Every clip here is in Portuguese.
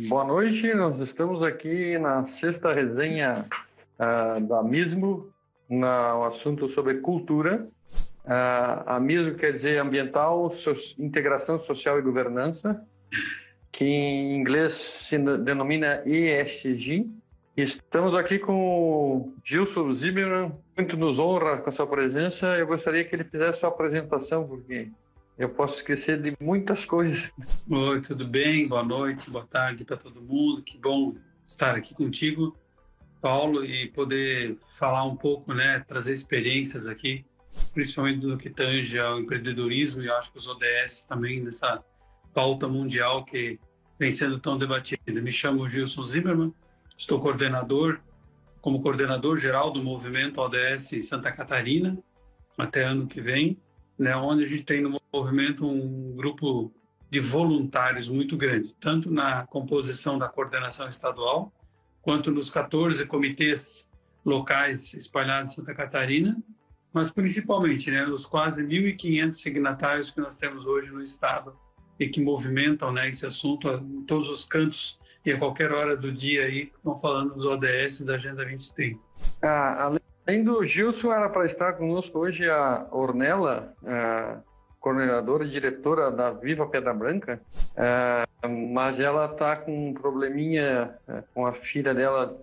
Boa noite, nós estamos aqui na sexta resenha da MISMO, no assunto sobre cultura. A MISMO quer dizer Ambiental, Integração Social e Governança, que em inglês se denomina ESG. Estamos aqui com o Gilson Zimmermann, muito nos honra com a sua presença. Eu gostaria que ele fizesse a sua apresentação, porque eu posso esquecer de muitas coisas. Oi, tudo bem? Boa noite, boa tarde para todo mundo. Que bom estar aqui contigo, Paulo, e poder falar um pouco, né, trazer experiências aqui, principalmente no que tange ao empreendedorismo, e eu acho que os ODS também nessa pauta mundial que vem sendo tão debatida. Me chamo Gilson Zimmermann, estou como coordenador geral do movimento ODS em Santa Catarina, até ano que vem, né, onde a gente tem no movimento um grupo de voluntários muito grande, tanto na composição da coordenação estadual, quanto nos 14 comitês locais espalhados em Santa Catarina, mas principalmente, né, os quase 1.500 signatários que nós temos hoje no estado e que movimentam, né, esse assunto em todos os cantos e a qualquer hora do dia aí, estão falando dos ODS da Agenda 2030. Além do Gilson, era para estar conosco hoje a Ornella, coordenadora e diretora da Viva Pedra Branca, mas ela está com um probleminha com a filha dela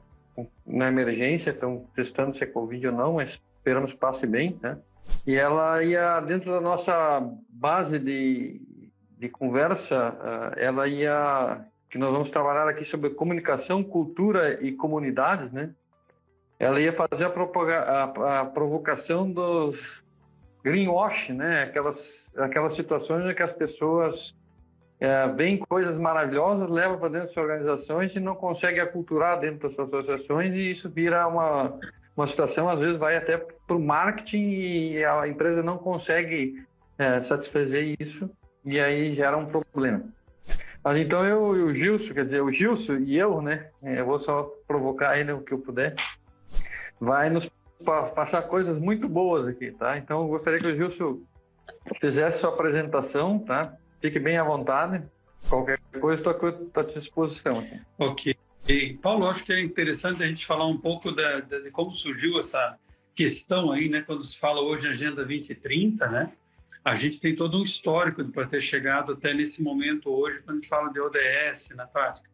na emergência, estão testando se é Covid ou não, mas esperamos que passe bem, né? E ela ia, dentro da nossa base de conversa, que nós vamos trabalhar aqui sobre comunicação, cultura e comunidades, né? Ela ia fazer a provocação dos greenwash, né? Aquelas situações em que as pessoas veem coisas maravilhosas, levam para dentro das suas organizações e não conseguem aculturar dentro das suas associações, e isso vira uma situação, às vezes vai até para o marketing e a empresa não consegue satisfazer isso, e aí gera um problema. Mas então o Gilson e eu, né? Eu vou só provocar ele o que eu puder. Vai nos passar coisas muito boas aqui, tá? Então, eu gostaria que o Gilson fizesse sua apresentação, tá? Fique bem à vontade. Qualquer coisa, estou à disposição aqui. Ok. Paulo, acho que é interessante a gente falar um pouco de como surgiu essa questão aí, né? Quando se fala hoje em Agenda 2030, né? A gente tem todo um histórico para ter chegado até nesse momento hoje, quando a gente fala de ODS na prática.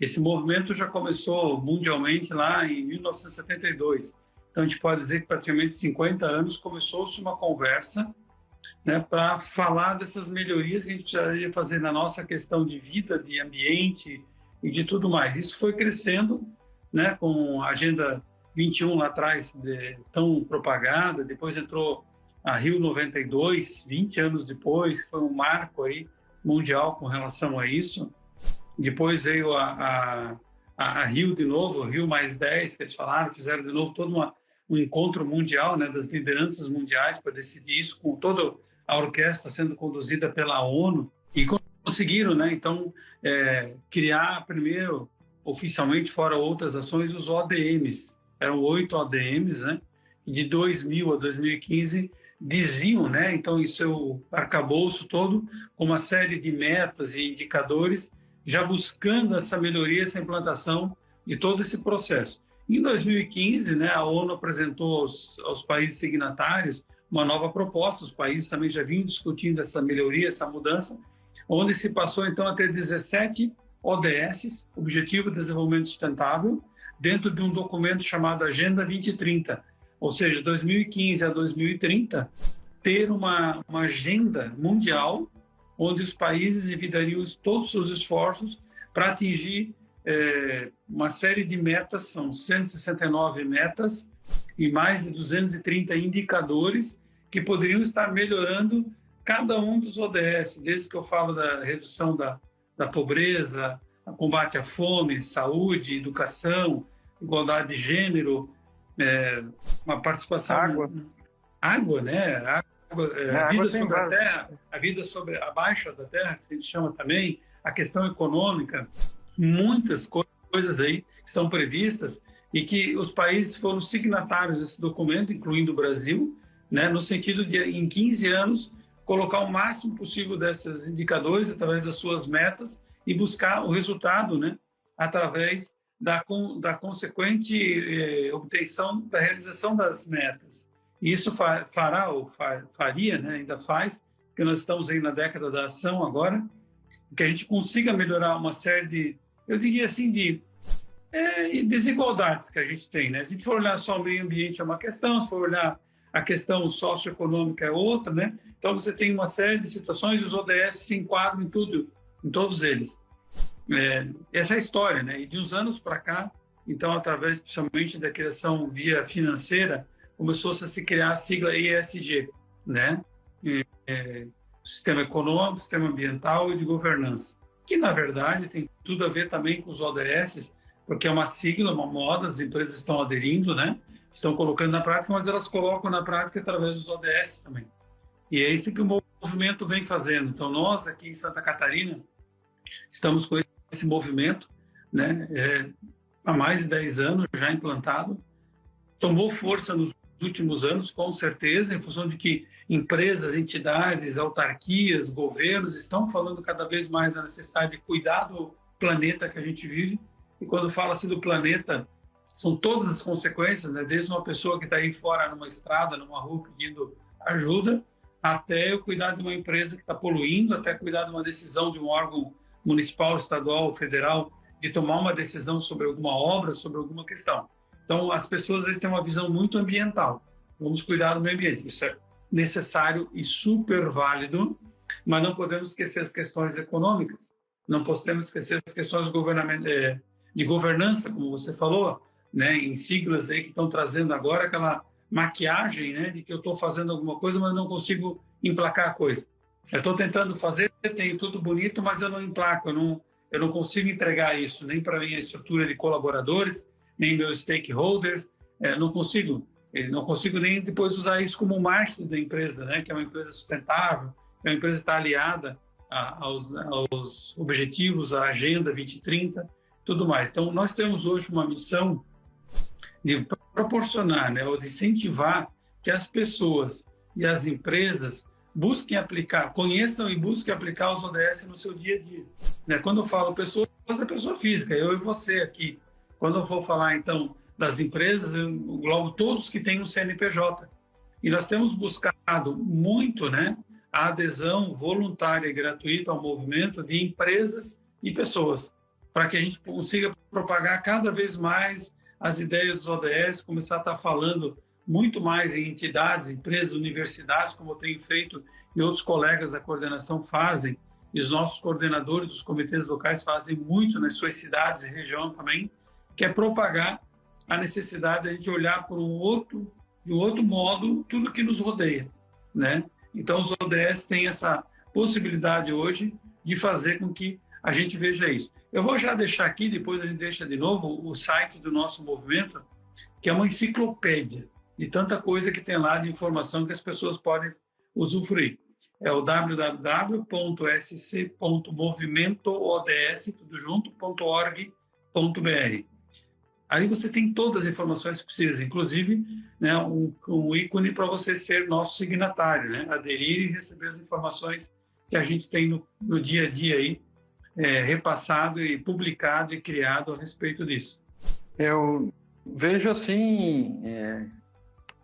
Esse movimento já começou mundialmente lá em 1972. Então, a gente pode dizer que praticamente 50 anos começou-se uma conversa, né, para falar dessas melhorias que a gente precisaria fazer na nossa questão de vida, de ambiente e de tudo mais. Isso foi crescendo, né, com a Agenda 21 lá atrás, tão propagada. Depois entrou a Rio 92, 20 anos depois, que foi um marco aí mundial com relação a isso. Depois veio a Rio de novo, Rio mais 10, que eles falaram, fizeram de novo todo um encontro mundial, né, das lideranças mundiais para decidir isso, com toda a orquestra sendo conduzida pela ONU, e conseguiram, né, então, criar primeiro, oficialmente, fora outras ações, os ODMs. Eram 8 ODMs, né, e de 2000 a 2015 diziam, né, então, isso é o arcabouço todo, com uma série de metas e indicadores, já buscando essa melhoria, essa implantação de todo esse processo. Em 2015, né, a ONU apresentou aos países signatários uma nova proposta, os países também já vinham discutindo essa melhoria, essa mudança, onde se passou então a ter 17 ODS, Objetivo de Desenvolvimento Sustentável, dentro de um documento chamado Agenda 2030, ou seja, 2015 a 2030, ter uma agenda mundial onde os países dividiriam todos os seus esforços para atingir uma série de metas, são 169 metas e mais de 230 indicadores que poderiam estar melhorando cada um dos ODS, desde que eu falo da redução da pobreza, combate à fome, saúde, educação, igualdade de gênero, uma participação... Água, né? A vida sobre a terra, a vida sobre abaixo da terra, que a gente chama também, a questão econômica, muitas coisas aí que estão previstas e que os países foram signatários desse documento, incluindo o Brasil, né, no sentido de, em 15 anos, colocar o máximo possível desses indicadores através das suas metas e buscar o resultado, né, através da consequente obtenção da realização das metas. E isso faria, né, ainda faz, porque nós estamos aí na década da ação agora, que a gente consiga melhorar uma série de, eu diria assim, de desigualdades que a gente tem, né? Se a gente for olhar só o meio ambiente é uma questão, se for olhar a questão socioeconômica é outra, né? Então você tem uma série de situações e os ODS se enquadram em tudo, em todos eles. Essa é a história, né? E de uns anos para cá, então através principalmente da criação via financeira, começou-se a se criar a sigla ESG, né? Sistema econômico, sistema ambiental e de governança, que na verdade tem tudo a ver também com os ODS, porque é uma sigla, uma moda, as empresas estão aderindo, né? Estão colocando na prática, mas elas colocam na prática através dos ODS também. E é isso que o movimento vem fazendo. Então nós aqui em Santa Catarina estamos com esse movimento, né? Há mais de 10 anos já implantado, tomou força nos últimos anos, com certeza, em função de que empresas, entidades, autarquias, governos estão falando cada vez mais da necessidade de cuidar do planeta que a gente vive. E quando fala-se do planeta, são todas as consequências, né? Desde uma pessoa que está aí fora numa estrada, numa rua pedindo ajuda, até eu cuidar de uma empresa que está poluindo, até cuidar de uma decisão de um órgão municipal, estadual, federal, de tomar uma decisão sobre alguma obra, sobre alguma questão. Então, as pessoas às vezes têm uma visão muito ambiental. Vamos cuidar do meio ambiente. Isso é necessário e super válido, mas não podemos esquecer as questões econômicas. Não podemos esquecer as questões de governança, como você falou, né, em siglas aí que estão trazendo agora aquela maquiagem, né, de que eu estou fazendo alguma coisa, mas não consigo emplacar a coisa. Eu estou tentando fazer, tenho tudo bonito, mas eu não emplaco, eu não consigo entregar isso, nem para a minha estrutura de colaboradores, nem meus stakeholders, não consigo nem depois usar isso como marketing da empresa, né, que é uma empresa sustentável, que é uma empresa que está aliada aos objetivos, à Agenda 2030, tudo mais. Então, nós temos hoje uma missão de proporcionar, né, ou de incentivar que as pessoas e as empresas busquem aplicar, conheçam e busquem aplicar os ODS no seu dia a dia. Né? Quando eu falo pessoas, é pessoa física, eu e você aqui. Quando eu for falar, então, das empresas, eu englobo todos que têm um CNPJ. E nós temos buscado muito, né, a adesão voluntária e gratuita ao movimento de empresas e pessoas, para que a gente consiga propagar cada vez mais as ideias dos ODS, começar a estar falando muito mais em entidades, empresas, universidades, como eu tenho feito e outros colegas da coordenação fazem, e os nossos coordenadores dos comitês locais fazem muito nas suas cidades e região também, que é propagar a necessidade de a gente olhar por de um outro modo tudo que nos rodeia, né? Então, os ODS têm essa possibilidade hoje de fazer com que a gente veja isso. Eu vou já deixar aqui, depois a gente deixa de novo, o site do nosso movimento, que é uma enciclopédia de tanta coisa que tem lá de informação que as pessoas podem usufruir. É o www.sc.movimentoods.org.br. Aí você tem todas as informações que precisa, inclusive, né, um ícone para você ser nosso signatário, né, aderir e receber as informações que a gente tem no dia a dia aí, repassado e publicado e criado a respeito disso. Eu vejo assim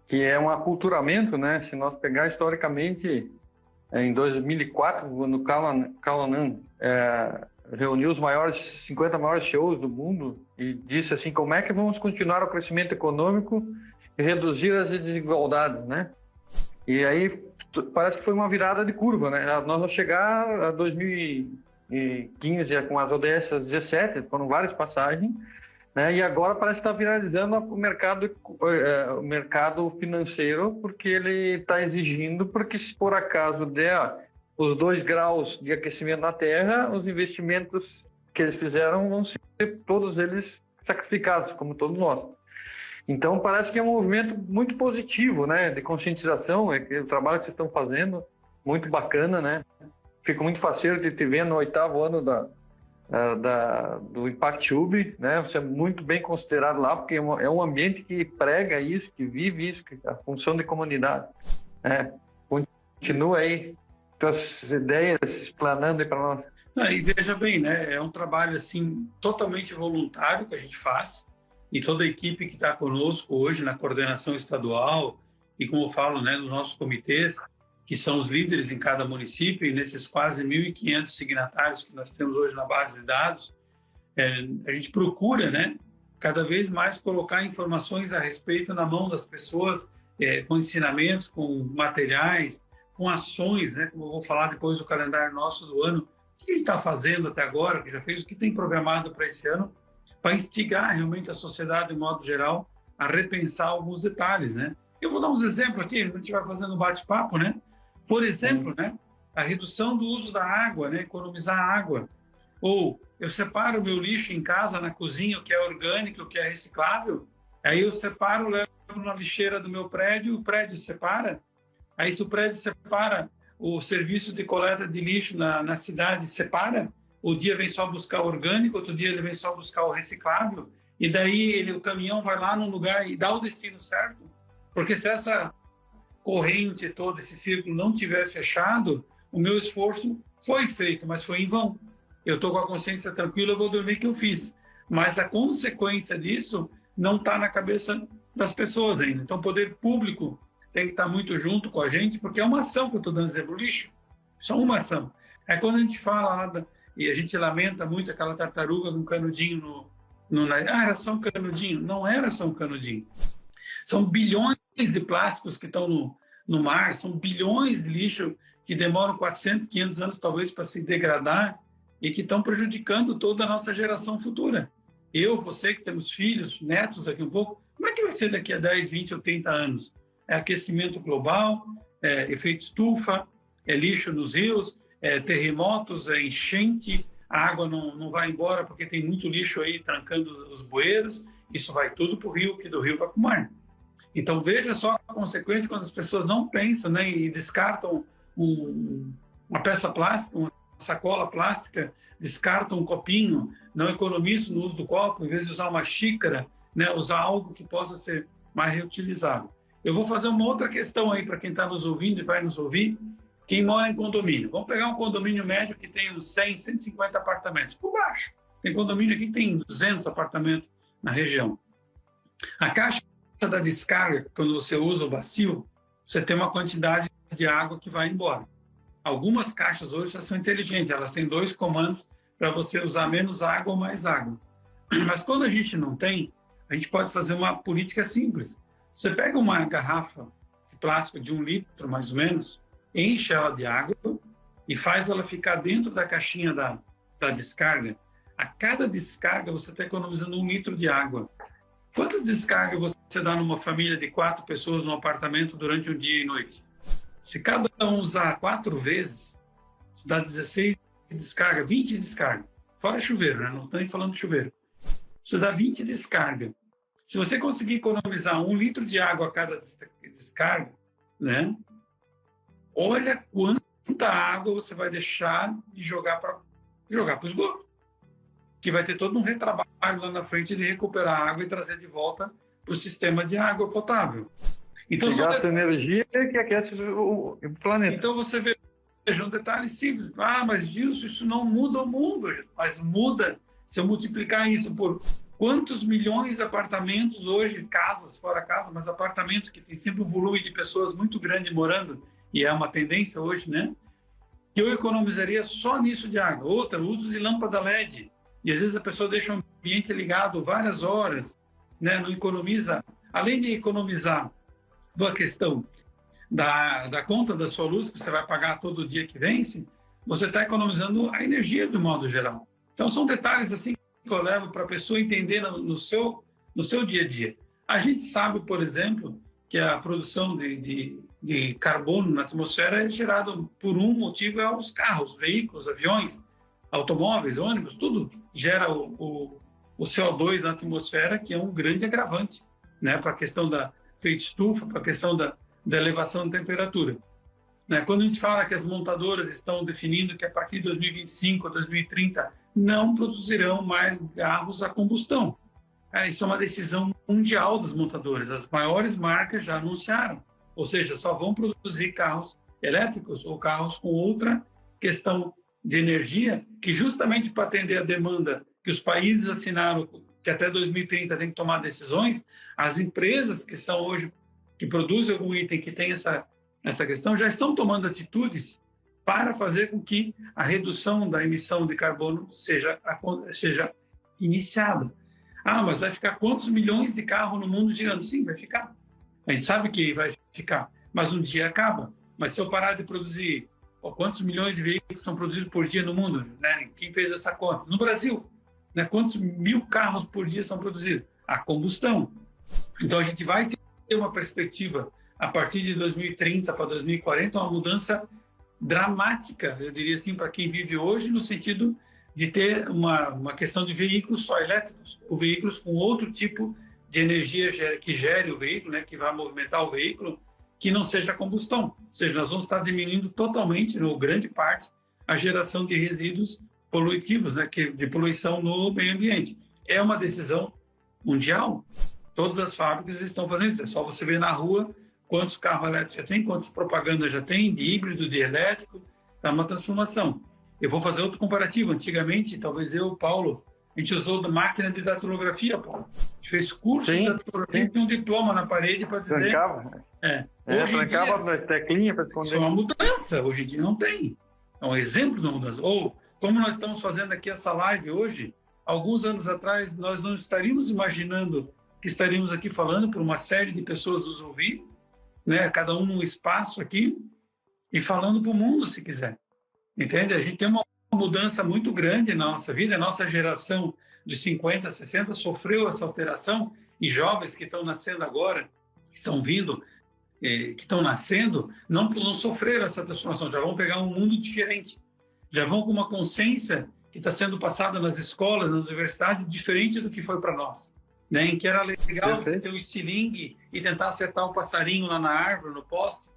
que é um aculturamento, né? Se nós pegar historicamente, em 2004, quando o Callanan reuniu os 50 maiores CEOs do mundo e disse assim, como é que vamos continuar o crescimento econômico e reduzir as desigualdades, né? E aí parece que foi uma virada de curva, né? Nós vamos chegar a 2015 com as ODS 17, foram várias passagens, né? E agora parece que está viralizando o mercado financeiro, porque ele está exigindo, porque se por acaso der os 2 graus de aquecimento na Terra, os investimentos que eles fizeram vão ser todos eles sacrificados, como todos nós. Então parece que é um movimento muito positivo, né, de conscientização, o trabalho que vocês estão fazendo, muito bacana, né? Fico muito faceiro de te ver no 8º ano do Impact Hub, né? Você é muito bem considerado lá, porque é um ambiente que prega isso, que vive isso, a função de comunidade. Continua aí tuas ideias explanando aí para nós. E veja bem, né? É um trabalho assim totalmente voluntário que a gente faz e toda a equipe que está conosco hoje na coordenação estadual e, como eu falo, né, nos nossos comitês, que são os líderes em cada município e nesses quase 1.500 signatários que nós temos hoje na base de dados, a gente procura, né, cada vez mais colocar informações a respeito na mão das pessoas, com ensinamentos, com materiais, com ações, né, como eu vou falar depois do calendário nosso do ano, o que ele está fazendo até agora, que já fez, o que tem programado para esse ano, para instigar realmente a sociedade, de modo geral, a repensar alguns detalhes, né? Eu vou dar uns exemplos aqui, a gente vai fazendo um bate-papo, né? Por exemplo, né, a redução do uso da água, né, economizar água. Ou eu separo o meu lixo em casa, na cozinha, o que é orgânico, o que é reciclável, aí eu separo, levo na lixeira do meu prédio, o prédio separa. Aí se o prédio separa, o serviço de coleta de lixo na cidade separa, o dia vem só buscar o orgânico, outro dia ele vem só buscar o reciclável, e daí o caminhão vai lá num lugar e dá o destino certo. Porque se essa corrente toda, esse círculo não tiver fechado, o meu esforço foi feito, mas foi em vão. Eu estou com a consciência tranquila, eu vou dormir que eu fiz. Mas a consequência disso não está na cabeça das pessoas ainda. Então, o poder público tem que estar muito junto com a gente, porque é uma ação que eu estou dando exemplo, lixo. Só uma ação. É quando a gente fala lá, e a gente lamenta muito aquela tartaruga com um canudinho era só um canudinho. Não era só um canudinho. São bilhões de plásticos que estão no mar, são bilhões de lixo que demoram 400, 500 anos talvez para se degradar e que estão prejudicando toda a nossa geração futura. Eu, você que temos filhos, netos daqui um pouco, como é que vai ser daqui a 10, 20 ou 30 anos? É aquecimento global, efeito estufa, lixo nos rios, terremotos, enchente, a água não vai embora porque tem muito lixo aí trancando os bueiros, isso vai tudo para o rio, que do rio vai para o mar. Então, veja só a consequência quando as pessoas não pensam, né, e descartam uma peça plástica, uma sacola plástica, descartam um copinho, não economizam no uso do copo, em vez de usar uma xícara, né, usar algo que possa ser mais reutilizável. Eu vou fazer uma outra questão aí para quem está nos ouvindo e vai nos ouvir, quem mora em condomínio. Vamos pegar um condomínio médio que tem uns 100, 150 apartamentos, por baixo. Tem condomínio aqui que tem 200 apartamentos na região. A caixa da descarga, quando você usa o bacio, você tem uma quantidade de água que vai embora. Algumas caixas hoje já são inteligentes, elas têm 2 comandos para você usar menos água ou mais água. Mas quando a gente não tem, a gente pode fazer uma política simples. Você pega uma garrafa de plástico de 1 litro, mais ou menos, enche ela de água e faz ela ficar dentro da caixinha da descarga. A cada descarga você está economizando 1 litro de água. Quantas descargas você dá numa família de 4 pessoas num apartamento durante um dia e noite? Se cada um usar 4 vezes, você dá 16 descargas, 20 descargas. Fora chuveiro, né? Não estou nem falando de chuveiro. Você dá 20 descargas. Se você conseguir economizar 1 litro de água a cada descarga, né? Olha quanta água você vai deixar de jogar para o esgoto. Que vai ter todo um retrabalho lá na frente de recuperar a água e trazer de volta para o sistema de água potável. Então, que gasta energia que aquece o planeta. Então, você veja um detalhe simples. Mas Gilson, isso não muda o mundo. Mas muda se eu multiplicar isso por quantos milhões de apartamentos hoje, casas, fora casa, mas apartamento que tem sempre um volume de pessoas muito grande morando, e é uma tendência hoje, né? Que eu economizaria só nisso de água. Outra, o uso de lâmpada LED. E às vezes a pessoa deixa o ambiente ligado várias horas, né? Não economiza. Além de economizar a questão da conta da sua luz, que você vai pagar todo dia que vence, você está economizando a energia do modo geral. Então, são detalhes assim que eu levo para a pessoa entender no seu dia a dia. A gente sabe, por exemplo, que a produção de carbono na atmosfera é gerada por um motivo, é os carros, veículos, aviões, automóveis, ônibus, tudo gera o CO2 na atmosfera, que é um grande agravante, né, para a questão da efeito estufa, para a questão da elevação da temperatura. Né? Quando a gente fala que as montadoras estão definindo que a partir de 2025 ou 2030 não produzirão mais carros a combustão. Isso é uma decisão mundial das montadoras. As maiores marcas já anunciaram, ou seja, só vão produzir carros elétricos ou carros com outra questão de energia, que justamente para atender a demanda que os países assinaram, que até 2030 tem que tomar decisões, as empresas que são hoje, que produzem algum item que tem essa questão, já estão tomando atitudes para fazer com que a redução da emissão de carbono seja iniciada. Ah, mas vai ficar quantos milhões de carros no mundo girando? Sim, vai ficar. A gente sabe que vai ficar, mas um dia acaba. Mas se eu parar de produzir, quantos milhões de veículos são produzidos por dia no mundo? Né? Quem fez essa conta? No Brasil, né? Quantos mil carros por dia são produzidos? A combustão. Então, a gente vai ter uma perspectiva, a partir de 2030 para 2040, uma mudança dramática, eu diria assim, para quem vive hoje, no sentido de ter uma questão de veículos só elétricos, ou veículos com outro tipo de energia que gere o veículo, né, que vai movimentar o veículo, que não seja combustão. Ou seja, nós vamos estar diminuindo totalmente, no grande parte, a geração de resíduos poluitivos, né, de poluição no meio ambiente. É uma decisão mundial. Todas as fábricas estão fazendo isso. É só você ver na rua quantos carros elétricos já tem, quantas propagandas já tem, de híbrido, de elétrico. Está uma transformação. Eu vou fazer outro comparativo. Antigamente, talvez eu, Paulo, a gente usou máquina de datilografia, Paulo. A gente fez curso de datilografia e tem um diploma na parede para dizer... Trancava. Trancava a teclinha para esconder. Isso é uma mudança. Hoje em dia não tem. É um exemplo de uma mudança. Ou, como nós estamos fazendo aqui essa live hoje, alguns anos atrás, nós não estaríamos imaginando que estaríamos aqui falando para uma série de pessoas nos ouvir, né? Cada um num espaço aqui, e falando para o mundo, se quiser. Entende? A gente tem uma mudança muito grande na nossa vida, a nossa geração de 50, 60 sofreu essa alteração, e jovens que estão nascendo agora, que estão vindo, que estão nascendo, não sofreram essa transformação, já vão pegar um mundo diferente, já vão com uma consciência que está sendo passada nas escolas, nas universidades, diferente do que foi para nós. Né? Em que era legal você ter um estilingue e tentar acertar um passarinho lá na árvore, no poste.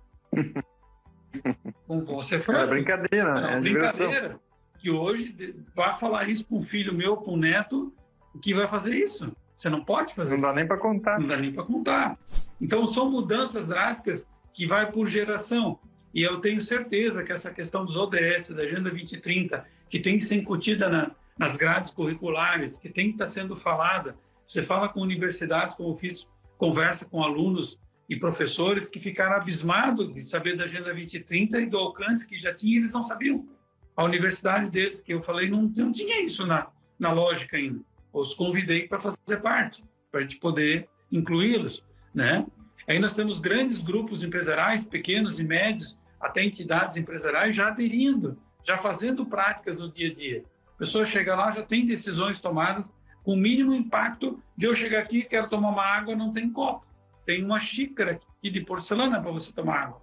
Com você foi é brincadeira, é brincadeira. Que hoje vai falar isso para um filho meu, para um neto, que vai fazer isso. Você não pode fazer. Não dá nem para contar. Não dá nem para contar. Então são mudanças drásticas que vai por geração. E eu tenho certeza que essa questão dos ODS, da Agenda 2030, que tem que ser incutida nas grades curriculares, que tem que estar sendo falada. Você fala com universidades, como eu fiz, conversa com alunos e professores que ficaram abismados de saber da Agenda 2030 e do alcance que já tinha, eles não sabiam. A universidade deles, que eu falei, não tinha isso na lógica ainda. Eu os convidei para fazer parte, para a gente poder incluí-los, né? Aí nós temos grandes grupos empresariais, pequenos e médios, até entidades empresariais já aderindo, já fazendo práticas no dia a dia. A pessoa chega lá, já tem decisões tomadas com o mínimo impacto de eu chegar aqui, quero tomar uma água, não tem copo. Tem uma xícara aqui de porcelana para você tomar água.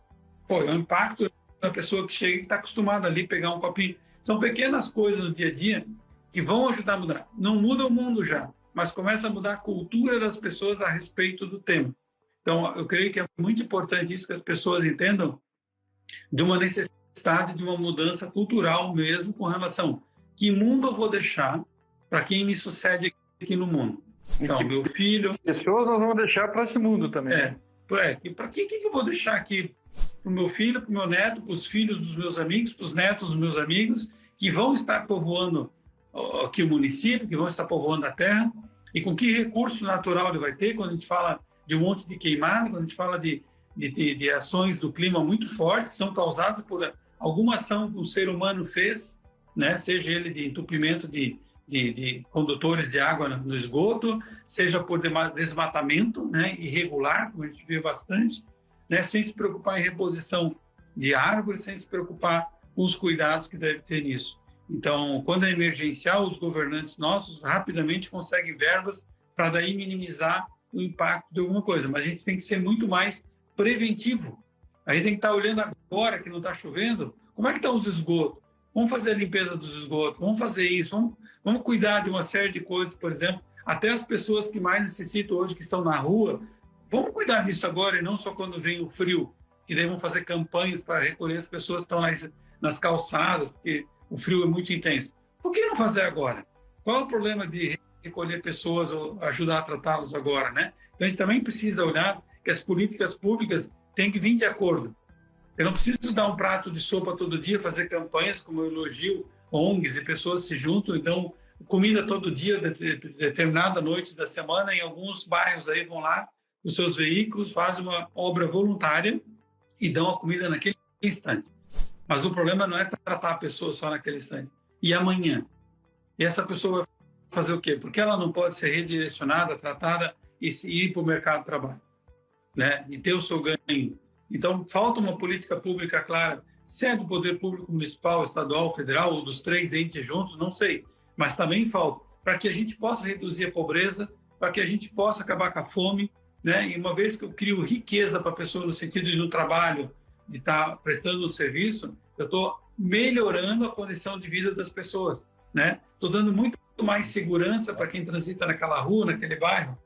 Pô, é um impacto da pessoa que chega e está acostumada ali pegar um copinho. São pequenas coisas no dia a dia que vão ajudar a mudar. Não muda o mundo já, mas começa a mudar a cultura das pessoas a respeito do tema. Então, eu creio que é muito importante isso, que as pessoas entendam de uma necessidade de uma mudança cultural mesmo com relação que mundo eu vou deixar para quem me sucede aqui no mundo. Então, meu filho... Pessoas nós vamos deixar para esse mundo também. Para que eu vou deixar aqui para o meu filho, para o meu neto, para os filhos dos meus amigos, para os netos dos meus amigos, que vão estar povoando aqui o município, que vão estar povoando a terra, e com que recurso natural ele vai ter quando a gente fala de um monte de queimada, quando a gente fala de ações do clima muito fortes, que são causadas por alguma ação que o ser humano fez, né? Seja ele de entupimento de condutores de água no esgoto, seja por desmatamento, né, irregular, como a gente vê bastante, né, sem se preocupar em reposição de árvores, sem se preocupar com os cuidados que deve ter nisso. Então, quando é emergencial, os governantes nossos rapidamente conseguem verbas para daí minimizar o impacto de alguma coisa, mas a gente tem que ser muito mais preventivo. A gente tem que estar olhando agora que não está chovendo, como é que estão os esgotos? Vamos fazer a limpeza dos esgotos, vamos fazer isso, vamos cuidar de uma série de coisas, por exemplo, até as pessoas que mais necessitam hoje, que estão na rua, vamos cuidar disso agora e não só quando vem o frio, que daí vão fazer campanhas para recolher as pessoas que estão nas calçadas, porque o frio é muito intenso. Por que não fazer agora? Qual é o problema de recolher pessoas ou ajudar a tratá-los agora, né? Então, a gente também precisa olhar que as políticas públicas têm que vir de acordo. Eu não preciso dar um prato de sopa todo dia, fazer campanhas como eu elogio, ONGs e pessoas se juntam e dão comida todo dia, determinada noite da semana. Em alguns bairros aí vão lá, os seus veículos, fazem uma obra voluntária e dão a comida naquele instante. Mas o problema não é tratar a pessoa só naquele instante. E amanhã? E essa pessoa vai fazer o quê? Porque ela não pode ser redirecionada, tratada e ir para o mercado de trabalho, né? E ter o seu ganho. Então, falta uma política pública clara, se é do poder público municipal, estadual, federal, ou dos 3 entes juntos, não sei. Mas também falta para que a gente possa reduzir a pobreza, para que a gente possa acabar com a fome, né? E uma vez que eu crio riqueza para a pessoa no sentido de no trabalho, de estar prestando um serviço, eu estou melhorando a condição de vida das pessoas, né? Estou dando muito mais segurança para quem transita naquela rua, naquele bairro.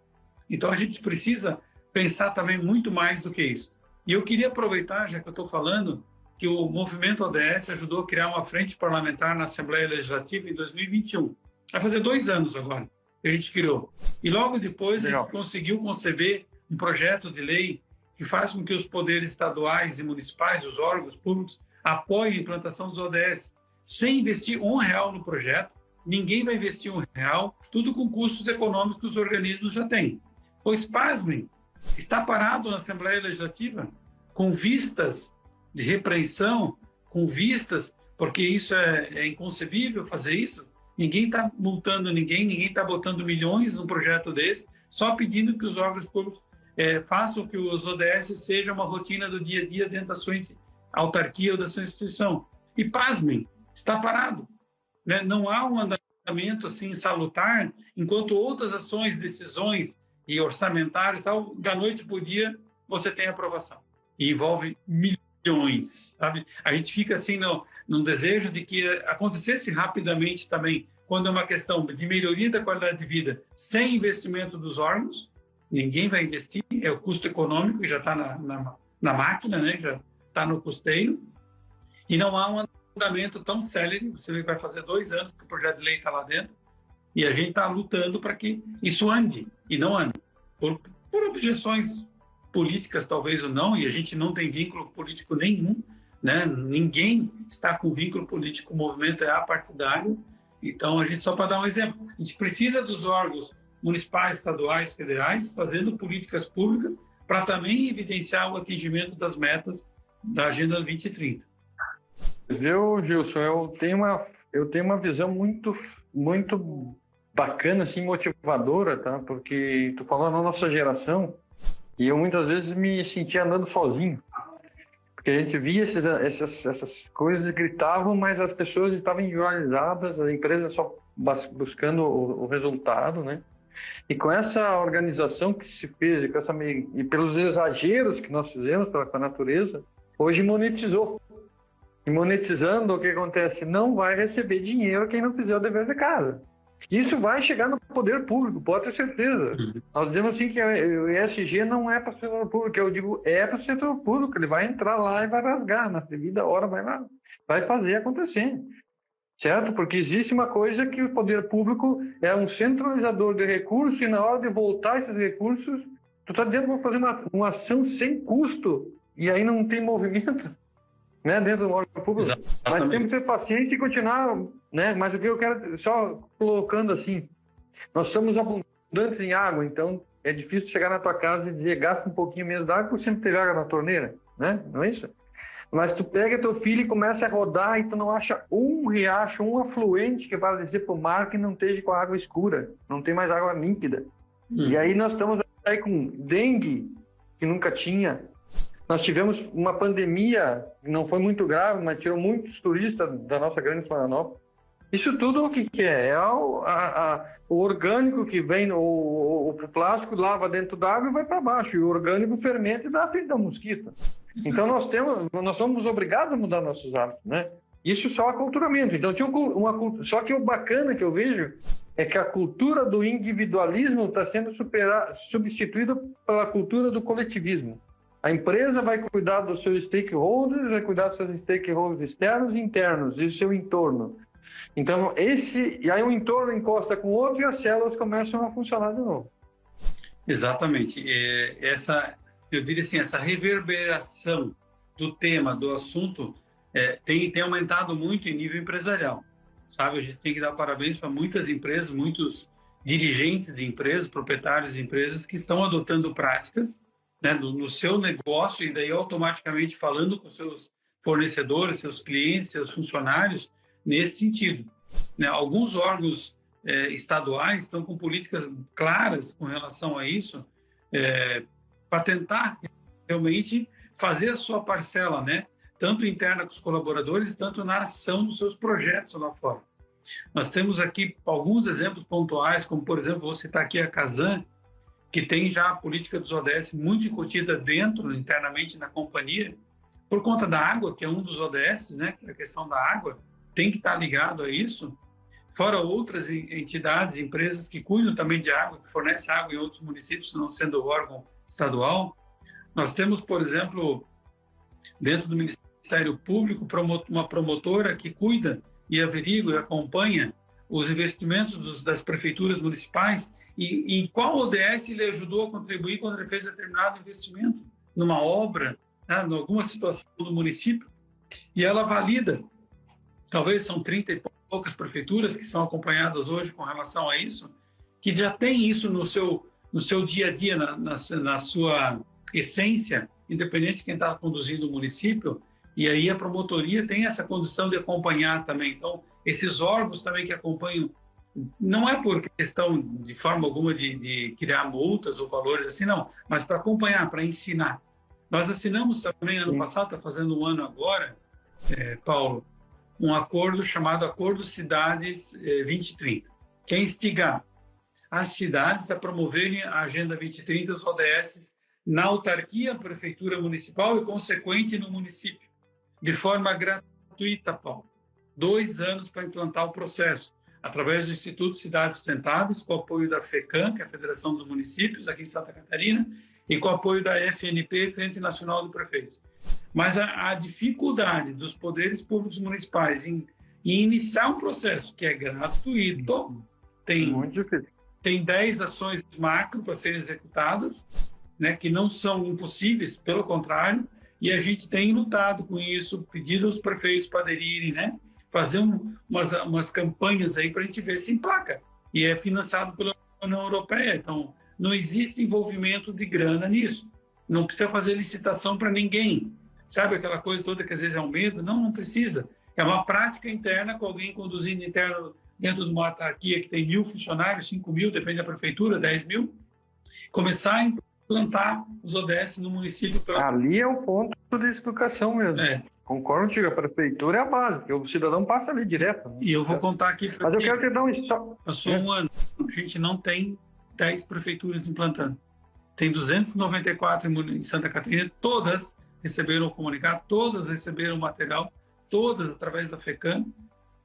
Então, a gente precisa pensar também muito mais do que isso. E eu queria aproveitar, já que eu estou falando, que o movimento ODS ajudou a criar uma frente parlamentar na Assembleia Legislativa em 2021. Vai fazer 2 anos agora que a gente criou. E logo depois a gente conseguiu conceber um projeto de lei que faz com que os poderes estaduais e municipais, os órgãos públicos, apoiem a implantação dos ODS, sem investir R$1 no projeto. Ninguém vai investir R$1, tudo com custos econômicos que os organismos já têm. Pois, pasmem, está parado na Assembleia Legislativa com vistas de repreensão, com vistas, porque isso é inconcebível fazer isso. Ninguém está multando ninguém está botando milhões num projeto desse, só pedindo que os órgãos públicos façam que os ODS seja uma rotina do dia a dia dentro da sua autarquia ou da sua instituição. E, pasmem, está parado, né? Não há um andamento assim salutar, enquanto outras ações, decisões e orçamentários, tal, da noite para o dia, você tem aprovação. E envolve milhões, sabe? A gente fica assim num desejo de que acontecesse rapidamente também, quando é uma questão de melhoria da qualidade de vida, sem investimento dos órgãos. Ninguém vai investir, é o custo econômico que já está na máquina, né? Já está no custeio, e não há um andamento tão célere. Você vai fazer 2 anos que o projeto de lei está lá dentro, e a gente está lutando para que isso ande, e não ande. Por objeções políticas, talvez ou não, e a gente não tem vínculo político nenhum, né? Ninguém está com vínculo político, o movimento é apartidário. Então, a gente, só para dar um exemplo, a gente precisa dos órgãos municipais, estaduais, federais, fazendo políticas públicas para também evidenciar o atingimento das metas da Agenda 2030. Gilson, eu tenho uma visão muito bacana, assim, motivadora, tá? Porque tu falou na nossa geração e eu muitas vezes me sentia andando sozinho, porque a gente via essas coisas e gritavam, mas as pessoas estavam individualizadas, as empresas só buscando o resultado, né? E com essa organização que se fez, e pelos exageros que nós fizemos com a natureza, hoje monetizou. E monetizando, o que acontece? Não vai receber dinheiro quem não fizer o dever de casa. Isso vai chegar no poder público, pode ter certeza. Nós dizemos assim que o ESG não é para o setor público, eu digo para o setor público, ele vai entrar lá e vai rasgar, na devida hora vai lá, vai fazer acontecer. Certo? Porque existe uma coisa que o poder público é um centralizador de recursos e na hora de voltar esses recursos, tu está dizendo que vou fazer uma ação sem custo e aí não tem movimento, né, dentro do órgão público. Exatamente. Mas temos que ter paciência e continuar, né? Mas o que eu quero, só colocando assim, nós somos abundantes em água, então é difícil chegar na tua casa e dizer gasta um pouquinho menos d'água porque sempre teve água na torneira, né? Não é isso? Mas tu pega teu filho e começa a rodar e tu não acha um riacho, um afluente que vai descer para o mar que não esteja com água escura, não tem mais água límpida. E aí nós estamos aí com dengue, que nunca tinha. Nós tivemos uma pandemia, que não foi muito grave, mas tirou muitos turistas da nossa grande Florianópolis. Isso tudo o que é? É o orgânico que vem, o plástico lava dentro d'água e vai para baixo, e o orgânico fermenta e dá a frente da mosquita. Então nós somos obrigados a mudar nossos hábitos, né? Isso só aculturamento. Então tinha só que o bacana que eu vejo é que a cultura do individualismo está sendo substituída pela cultura do coletivismo. A empresa vai cuidar dos seus stakeholders, vai cuidar dos seus stakeholders externos e internos e do seu entorno. Então e aí o entorno encosta com o outro e as células começam a funcionar de novo. Exatamente. Eu diria assim, essa reverberação do tema, do assunto, tem aumentado muito em nível empresarial, sabe? A gente tem que dar parabéns para muitas empresas, muitos dirigentes de empresas, proprietários de empresas que estão adotando práticas, né, no seu negócio e daí automaticamente falando com seus fornecedores, seus clientes, seus funcionários nesse sentido, né? Alguns órgãos estaduais estão com políticas claras com relação a isso, para tentar realmente fazer a sua parcela, né? Tanto interna com os colaboradores, tanto na ação dos seus projetos lá fora. Nós temos aqui alguns exemplos pontuais, como, por exemplo, vou citar aqui a Casan, que tem já a política dos ODS muito incutida dentro, internamente na companhia, por conta da água, que é um dos ODS, né? A questão da água tem que estar ligado a isso, fora outras entidades, empresas que cuidam também de água, que fornecem água em outros municípios, não sendo órgão estadual. Nós temos, por exemplo, dentro do Ministério Público, uma promotora que cuida e averigua e acompanha os investimentos das prefeituras municipais e em qual ODS ele ajudou a contribuir quando ele fez determinado investimento numa obra, né, em alguma situação do município, e ela valida. Talvez são 30 e poucas prefeituras que são acompanhadas hoje com relação a isso, que já tem isso no seu dia a dia, na sua essência, independente de quem está conduzindo o município, e aí a promotoria tem essa condição de acompanhar também. Então, esses órgãos também que acompanham, não é por questão de forma alguma de criar multas ou valores assim, não, mas para acompanhar, para ensinar. Nós assinamos também ano passado, está fazendo um ano agora, Paulo, um acordo chamado Acordo Cidades 2030, que é instigar as cidades a promoverem a Agenda 2030, os ODS, na autarquia, prefeitura municipal e consequente no município, de forma gratuita, Paulo. 2 anos para implantar o processo, através do Instituto Cidades Sustentáveis, com o apoio da FECAM, que é a Federação dos Municípios, aqui em Santa Catarina, e com o apoio da FNP, Frente Nacional do Prefeito. Mas a dificuldade dos poderes públicos municipais em iniciar um processo que é gratuito, tem 10 ações macro para serem executadas, né, que não são impossíveis, pelo contrário, e a gente tem lutado com isso, pedido aos prefeitos para aderirem, né, fazer umas campanhas aí para a gente ver se emplaca. E é financiado pela União Europeia, então não existe envolvimento de grana nisso. Não precisa fazer licitação para ninguém. Sabe aquela coisa toda que às vezes é um medo? Não precisa. É uma prática interna com alguém conduzindo interno dentro de uma autarquia que tem 1.000 funcionários, 5.000, depende da prefeitura, 10.000. Começar a implantar os ODS no município. Ali é o ponto de educação mesmo. Concordo contigo, a prefeitura é a base, porque o cidadão passa ali direto. Né? E eu vou contar aqui para Mas eu quero te dar um... Passou um ano, a gente não tem 10 prefeituras implantando. Tem 294 em Santa Catarina, todas receberam o comunicado, todas receberam o material, todas através da FECAM.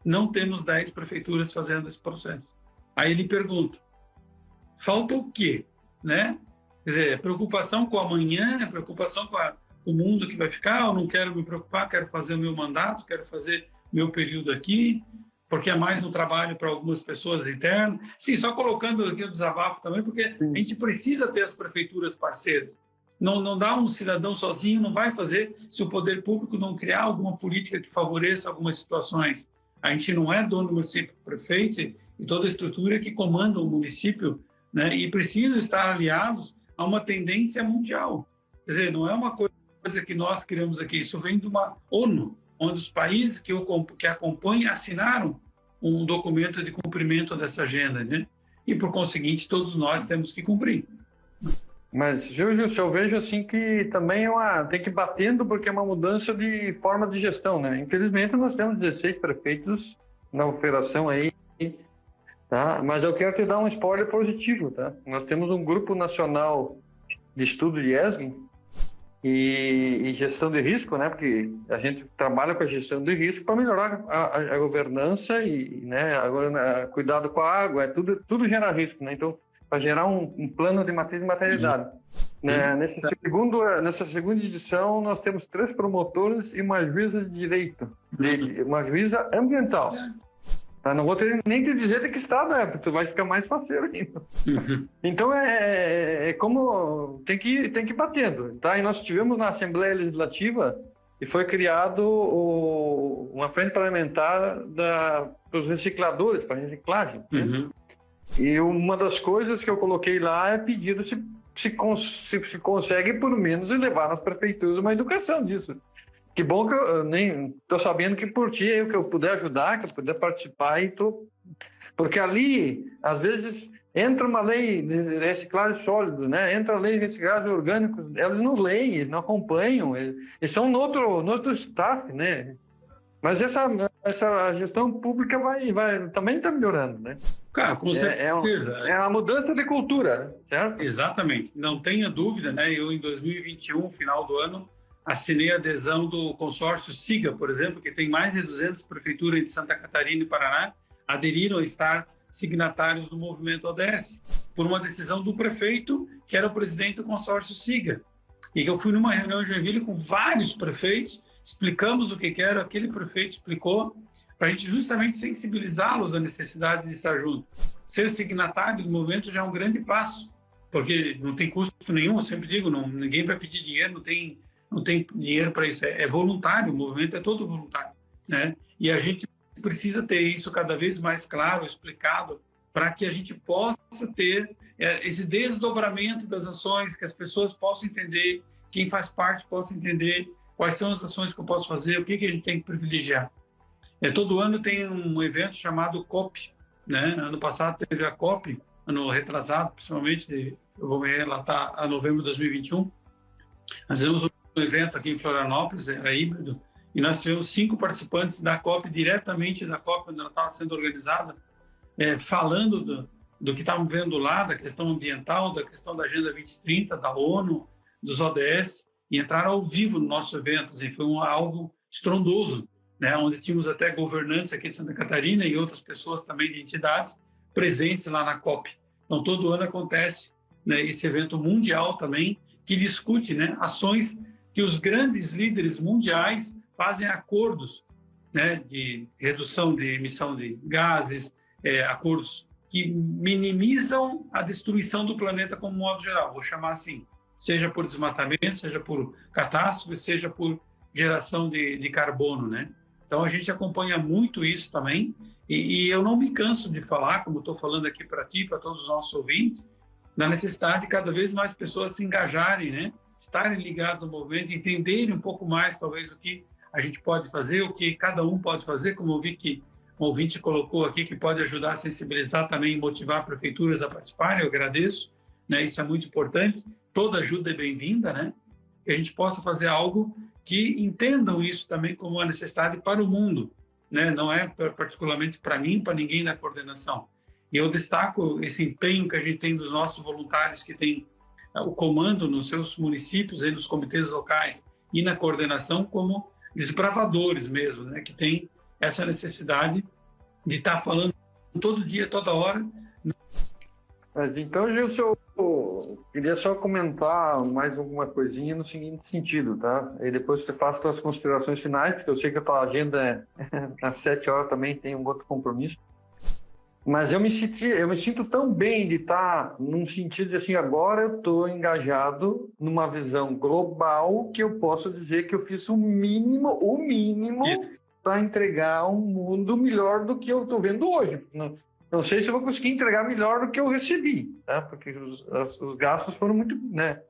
Não temos 10 prefeituras fazendo esse processo. Aí ele pergunta, falta o quê? Né? Quer dizer, preocupação com amanhã, preocupação com o mundo que vai ficar, eu não quero me preocupar, quero fazer o meu mandato, quero fazer meu período aqui, porque é mais um trabalho para algumas pessoas internas. Sim, só colocando aqui o desabafo também, porque a gente precisa ter as prefeituras parceiras. Não dá um cidadão sozinho, não vai fazer se o poder público não criar alguma política que favoreça algumas situações. A gente não é dono do município, prefeito e toda a estrutura que comanda o município, né? E precisa estar aliados a uma tendência mundial. Quer dizer, não é uma coisa que nós criamos aqui, isso vem de uma ONU, onde os países que acompanham assinaram um documento de cumprimento dessa agenda, né? E, por conseguinte, todos nós temos que cumprir. Mas, Júlio, eu vejo assim que também tem que ir batendo, porque é uma mudança de forma de gestão, né? Infelizmente, nós temos 16 prefeitos na operação aí, tá? Mas eu quero te dar um spoiler positivo, tá? Nós temos um grupo nacional de estudo de ESG e gestão de risco, né? Porque a gente trabalha com a gestão de risco para melhorar a governança e, né? Agora, cuidado com a água, tudo gera risco, né? Então, para gerar um plano de materialidade. Né? Nessa segunda edição, nós temos 3 promotores e uma juíza de direito, uma juíza ambiental. Tá? Não vou nem te dizer de que estado é, porque tu vai ficar mais parceiro ainda. Então, é como tem que ir batendo. Tá? E nós tivemos na Assembleia Legislativa e foi criado uma frente parlamentar para os recicladores, para reciclagem. Né? Uhum. E uma das coisas que eu coloquei lá é pedido se consegue, por menos, levar nas prefeituras uma educação disso. Que bom que eu nem estou sabendo que por ti, que eu puder ajudar, que eu puder participar, porque ali, às vezes, entra uma lei de reciclagem sólido, né? Entra a lei de reciclagem orgânicos, eles não leem, eles não acompanham, eles estão no outro staff, né? Mas essa gestão pública também está melhorando, né? Cara, com certeza. É uma mudança de cultura, certo? Exatamente. Não tenha dúvida, né? Eu, em 2021, final do ano, assinei a adesão do consórcio SIGA, por exemplo, que tem mais de 200 prefeituras de Santa Catarina e Paraná, aderiram a estar signatários do movimento ODS, por uma decisão do prefeito, que era o presidente do consórcio SIGA. E eu fui numa reunião em Joinville com vários prefeitos, explicamos o que era, aquele prefeito explicou, para a gente justamente sensibilizá-los da necessidade de estar junto. Ser signatário do movimento já é um grande passo, porque não tem custo nenhum, eu sempre digo, ninguém vai pedir dinheiro, não tem dinheiro para isso, é voluntário, o movimento é todo voluntário, né? E a gente precisa ter isso cada vez mais claro, explicado, para que a gente possa ter esse desdobramento das ações, que as pessoas possam entender, quem faz parte possa entender quais são as ações que eu posso fazer, o que a gente tem que privilegiar. Todo ano tem um evento chamado COP, né? Ano passado teve a COP, ano retrasado, principalmente, eu vou me relatar a novembro de 2021. Nós tivemos um evento aqui em Florianópolis, era híbrido, e nós tivemos 5 participantes da COP, diretamente da COP, quando ela estava sendo organizada, falando do que estavam vendo lá, da questão ambiental, da questão da Agenda 2030, da ONU, dos ODS, e entraram ao vivo no nosso evento. Assim, foi algo estrondoso, né? Onde tínhamos até governantes aqui de Santa Catarina e outras pessoas também de entidades presentes lá na COP. Então, todo ano acontece, né, esse evento mundial também, que discute, né, ações que os grandes líderes mundiais fazem acordos, né, de redução de emissão de gases, acordos que minimizam a destruição do planeta como modo geral, vou chamar assim, seja por desmatamento, seja por catástrofe, seja por geração de carbono, né? Então, a gente acompanha muito isso também, e eu não me canso de falar, como estou falando aqui para ti, para todos os nossos ouvintes, da necessidade de cada vez mais pessoas se engajarem, né? Estarem ligados ao movimento, entenderem um pouco mais, talvez, o que a gente pode fazer, o que cada um pode fazer, como eu vi que um ouvinte colocou aqui, que pode ajudar a sensibilizar também e motivar prefeituras a participarem, eu agradeço, né? Isso é muito importante, toda ajuda é bem-vinda, né? Que a gente possa fazer algo que entendam isso também como uma necessidade para o mundo, né? Não é particularmente para mim, para ninguém da coordenação. E eu destaco esse empenho que a gente tem dos nossos voluntários que têm o comando nos seus municípios, e nos comitês locais e na coordenação como desbravadores mesmo, né? Que tem essa necessidade de estar falando todo dia, toda hora. Mas então, Gilson, eu queria só comentar mais alguma coisinha no seguinte sentido, tá? E depois você faz suas considerações finais, porque eu sei que a tua agenda às 7 horas também tem um outro compromisso. Mas eu me sinto tão bem de estar num sentido de assim, agora eu estou engajado numa visão global que eu posso dizer que eu fiz o mínimo para entregar um mundo melhor do que eu estou vendo hoje. Não sei se eu vou conseguir entregar melhor do que eu recebi, tá? Porque os gastos foram muito, né?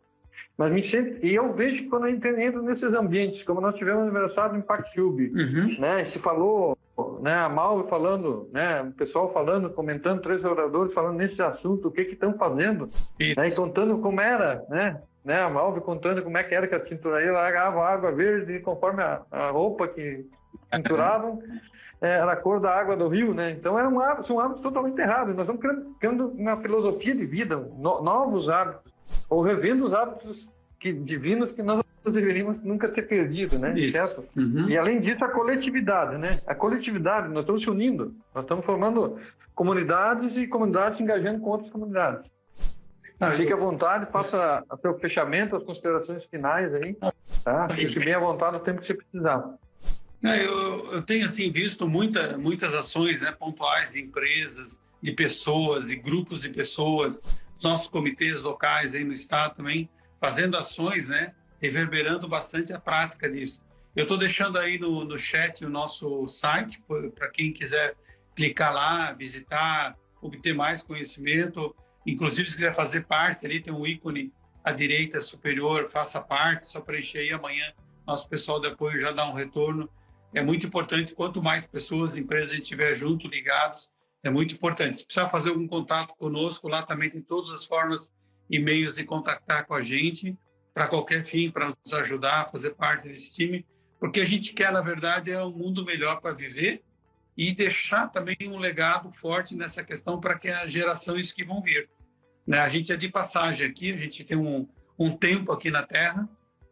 Mas e eu vejo que quando a gente entra nesses ambientes, como nós tivemos no aniversário do Impact Cube, né? Se falou, né? A Malve falando, né? O pessoal falando, comentando, 3 oradores falando nesse assunto, o que estão fazendo, né? E contando como era, né? A Malve contando como é que era que a tinturaria largava água verde conforme a roupa que tinturavam. Era a cor da água do rio, né? Então são hábitos totalmente errados. Nós estamos criando uma filosofia de vida, novos hábitos, ou revendo os hábitos divinos que nós deveríamos nunca ter perdido, né? Isso. Certo? E além disso, a coletividade, né? A coletividade, nós estamos se unindo, nós estamos formando comunidades e comunidades se engajando com outras comunidades. Fique à vontade, faça o seu fechamento, as considerações finais aí, tá? Fique bem à vontade no tempo que você precisar. Eu tenho assim visto muitas ações, né, pontuais de empresas, de pessoas, de grupos de pessoas, nossos comitês locais aí no estado também fazendo ações, né, reverberando bastante a prática disso. Eu estou deixando aí no chat o nosso site, para quem quiser clicar lá, visitar, obter mais conhecimento. Inclusive, se quiser fazer parte, ali tem um ícone à direita superior, faça parte, só preencher aí amanhã. Nosso pessoal de apoio já dá um retorno. É muito importante, quanto mais pessoas, empresas a gente tiver junto, ligados, é muito importante. Se precisar fazer algum contato conosco, lá também tem todas as formas e meios de contactar com a gente, para qualquer fim, para nos ajudar a fazer parte desse time, porque a gente quer, na verdade, um mundo melhor para viver e deixar também um legado forte nessa questão para que as gerações que vão vir. Né? A gente é de passagem aqui, a gente tem um tempo aqui na Terra,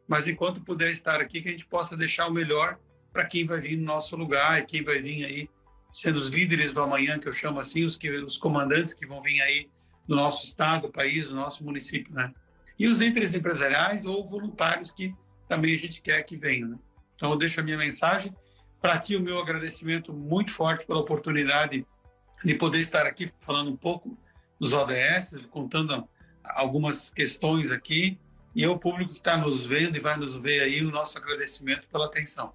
mas enquanto puder estar aqui, que a gente possa deixar o melhor para quem vai vir no nosso lugar e quem vai vir aí sendo os líderes do amanhã, que eu chamo assim, os comandantes que vão vir aí do nosso estado, país, do nosso município, né? E os líderes empresariais ou voluntários que também a gente quer que venham, né? Então, eu deixo a minha mensagem. Para ti, o meu agradecimento muito forte pela oportunidade de poder estar aqui falando um pouco dos ODS, contando algumas questões aqui, e ao público que está nos vendo e vai nos ver aí, o nosso agradecimento pela atenção.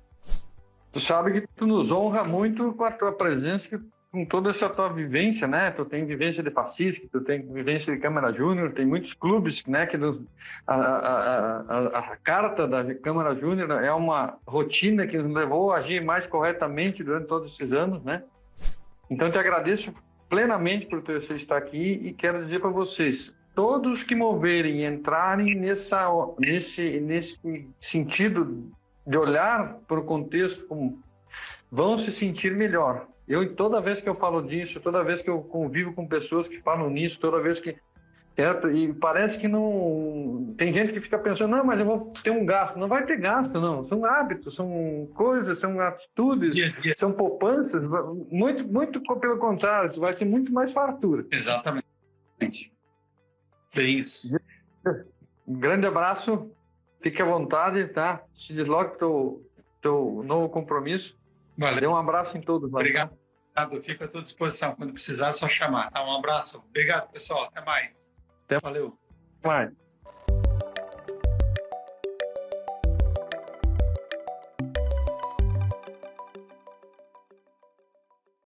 Tu sabe que tu nos honra muito com a tua presença, com toda essa tua vivência, né? Tu tem vivência de Facisc, tu tem vivência de Câmara Júnior, tem muitos clubes, né? Que a carta da Câmara Júnior é uma rotina que nos levou a agir mais corretamente durante todos esses anos, né? Então, te agradeço plenamente por você estar aqui e quero dizer para vocês, todos que moverem e entrarem nesse sentido de olhar para o contexto, vão se sentir melhor. Toda vez que eu falo disso, toda vez que eu convivo com pessoas que falam nisso, toda vez que... E parece que não... Tem gente que fica pensando, não, mas eu vou ter um gasto. Não vai ter gasto, não. São hábitos, são coisas, são atitudes, são poupanças. Muito, muito pelo contrário, tu vai ter muito mais fartura. Exatamente. É isso. Um grande abraço. Fique à vontade, tá? Se desloque do teu novo compromisso. Valeu. Dê um abraço em todos. Obrigado. Fico à tua disposição. Quando precisar, é só chamar. Tá? Um abraço. Obrigado, pessoal. Até mais. Até Valeu. mais.